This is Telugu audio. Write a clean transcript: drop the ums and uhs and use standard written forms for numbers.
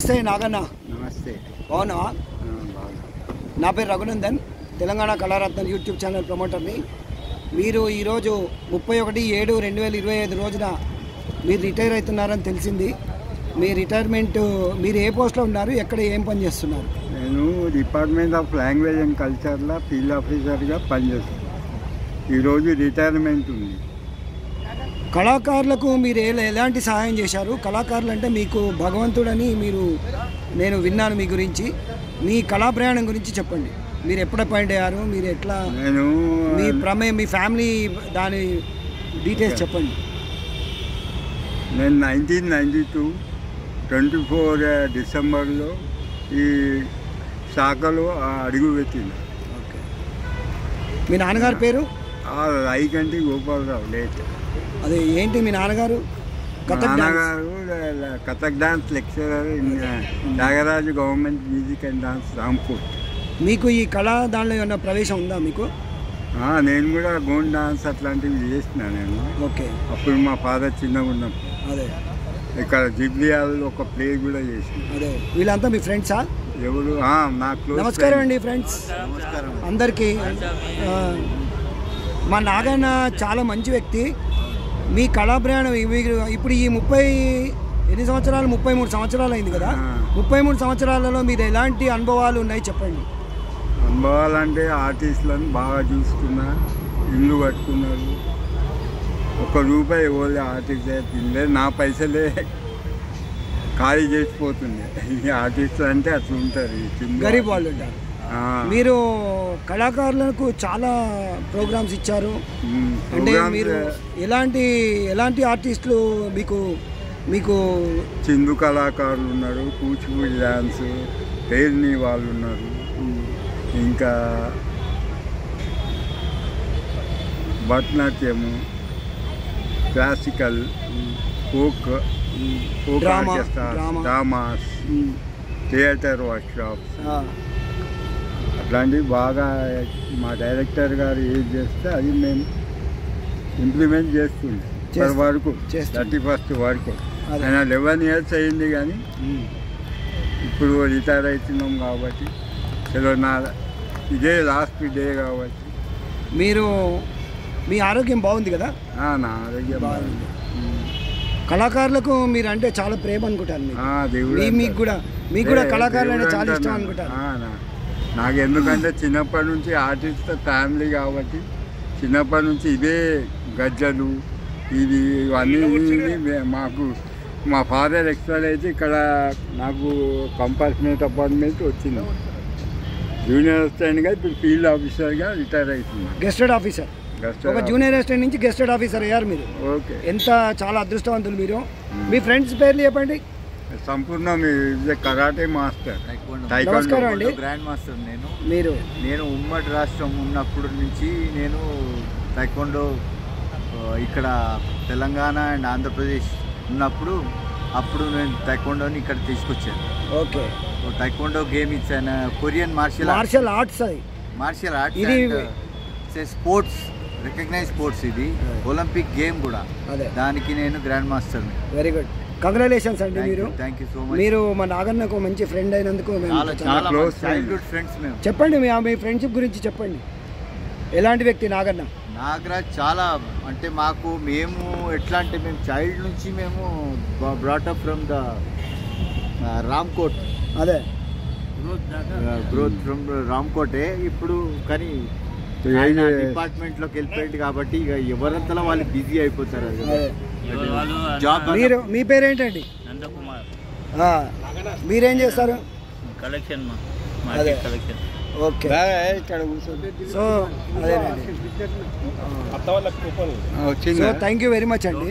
నమస్తే నాగన్న. నమస్తే. బాగున్నావా? నా పేరు రఘునందన్, తెలంగాణ కళారత్న యూట్యూబ్ ఛానల్ ప్రమోటర్ని. మీరు ఈరోజు 31/7/2025 రోజున మీరు రిటైర్ అవుతున్నారని తెలిసింది. మీ రిటైర్మెంట్ మీరు ఏ పోస్ట్లో ఉన్నారు, ఎక్కడ ఏం పని చేస్తున్నారు? నేను డిపార్ట్మెంట్ ఆఫ్ లాంగ్వేజ్ అండ్ కల్చర్లో ఫీల్డ్ ఆఫీసర్గా పనిచేస్తున్నాను. ఈరోజు రిటైర్మెంట్ ఉంది. కళాకారులకు మీరు ఎలాంటి సహాయం చేశారు? కళాకారులు అంటే మీకు భగవంతుడని నేను విన్నాను మీ గురించి. మీ కళా ప్రయాణం గురించి చెప్పండి. మీరు ఎప్పుడు అపాయింట్ అయ్యారు, మీరు ఎట్లా, మీ ప్రమేయం, మీ ఫ్యామిలీ, దాని డీటెయిల్స్ చెప్పండి. నేను 1992 24 డిసెంబర్లో ఈ శాఖలో అడుగుపెట్టింది. ఓకే. మీ నాన్నగారి పేరు? రైకంటి గోపాలరావు. లేట్ అదే ఏంటి మీ నాన్నగారు? నాన్నగారు Kathak dance lecturer in Thyagaraju government music and dance Rampur. మీకు ఈ కళా దానిలో ఏమన్నా ప్రవేశం ఉందా మీకు? నేను కూడా గోన్ డాన్స్ అట్లాంటివి చేసిన నేను. ఓకే. అప్పుడు మా ఫాదర్ చిన్నగా ఉన్నప్పుడు అదే ఇక్కడ జిబ్లియాల్లో ఒక ప్లే కూడా చేసిన. అదే వీళ్ళంతా మీ ఫ్రెండ్సా? ఎవరు? నాకు నమస్కారం అండి ఫ్రెండ్స్ అందరికీ. మా నాగన్న చాలా మంచి వ్యక్తి. మీ కళా ప్రయాణం ఇప్పుడు ఈ 33 సంవత్సరాలు అయింది కదా. 33 సంవత్సరాలలో మీరు ఎలాంటి అనుభవాలు ఉన్నాయి చెప్పండి. అనుభవాలంటే ఆర్టిస్టులను బాగా చూసుకున్నా, ఇల్లు కట్టుకున్నారు. ₹1 ఎవరు ఆర్టిస్ట్ తినలేదు, నా పైసలే ఖాళీ చేసిపోతుంది. ఈ ఆర్టిస్టులు అంటే అట్లా ఉంటారు, గరీబ్ వాళ్ళు ఉంటారు. మీరు కళాకారులకు చాలా ప్రోగ్రామ్స్ ఇచ్చారు. అంటే మీరు ఎలాంటి ఆర్టిస్టులు మీకు చిందు కళాకారులు ఉన్నారు, కూచిపూడి డ్యాన్స్, పేరుని వాళ్ళు ఉన్నారు, ఇంకా భరతనాట్యము, classical, folk dramas, theatre workshops, అట్లాంటివి బాగా మా డైరెక్టర్ గారు ఏది చేస్తే అది మేము ఇంప్లిమెంట్ చేస్తున్నాం వరకు. 31st వరకు ఆయన 11 years అయింది, కానీ ఇప్పుడు రిటైర్ అవుతున్నాం కాబట్టి ఇదే లాస్ట్ డే కాబట్టి. మీ ఆరోగ్యం బాగుంది కదా? నా ఆరోగ్యం బాగుంది. కళాకారులకు మీరు అంటే చాలా ప్రేమ అనుకుంటాను. మీకు కూడా కళాకారులు అంటే చాలా ఇష్టం అనుకుంటారు. నాకు ఎందుకంటే చిన్నప్పటి నుంచి ఆర్టిస్ట్ ఫ్యామిలీ కాబట్టి, చిన్నప్పటి నుంచి ఇదే గజ్జలు ఇవన్నీ మాకు మా ఫాదర్ ఎక్స్పైర్ అయితే ఇక్కడ నాకు కంపార్ట్మెంట్ అపార్ట్మెంట్ వచ్చింది. జూనియర్ అసిస్టెంట్గా ఇప్పుడు ఫీల్డ్ ఆఫీసర్గా రిటైర్ అవుతున్నాను. గెస్టెడ్ ఆఫీసర్, ఒక జూనియర్ అసిస్టెంట్ నుంచి గెస్టెడ్ ఆఫీసర్ అయ్యారు మీరు. ఓకే. చాలా అదృష్టవంతులు మీరు. మీ ఫ్రెండ్స్ పేర్లు చెప్పండి. సంపూర్ణ కరాటే మాస్టర్, నమస్కారం అండి. గ్రాండ్ మాస్టర్ నేను ఉమ్మడి రాష్ట్రం ఉన్నప్పుడు నుంచి నేను టైక్వాండో ఇక్కడ తెలంగాణ అండ్ ఆంధ్రప్రదేశ్ ఉన్నప్పుడు నేను టైక్వాండోని ఇక్కడ తీసుకొచ్చాను. ఓకే. టైక్వాండో గేమ్ ఇచ్చాను, కొరియన్ మార్షల్ ఆర్ట్స్ ఇది స్పోర్ట్స్, రికగ్నైజ్ స్పోర్ట్స్, ఇది ఒలింపిక్ గేమ్ కూడా. దానికి నేను grand master. Very good, congratulations అండి. Thank you so much. మీరు మా నాగన్నకు మంచి ఫ్రెండ్ అయినందుకు చైల్డ్హుడ్ ఫ్రెండ్స్ మేము. చెప్పండి మీ ఫ్రెండ్షిప్ గురించి చెప్పండి. ఎలాంటి వ్యక్తి నాగన్న? నాగరాజ్ చాలా అంటే మేము ఎట్లా అంటే మేము చైల్డ్ నుంచి మేము బ్రాటప్ ఫ్రమ్ ద రామ్కోట్. అదే గ్రోత్ ఫ్రమ్ రామ్కోటే. ఇప్పుడు కానీ డిపార్ట్మెంట్లోకి వెళ్ళిపోయింది కాబట్టి ఇక ఎవరంతలా వాళ్ళు బిజీ అయిపోతారు. జాబ్. మీ పేరేంటండి? మీరేం చేస్తారు? కలెక్షన్. ఓకే. ఇక్కడ కూర్చోండి. సో అదేనండి. థ్యాంక్ యూ వెరీ మచ్ అండి.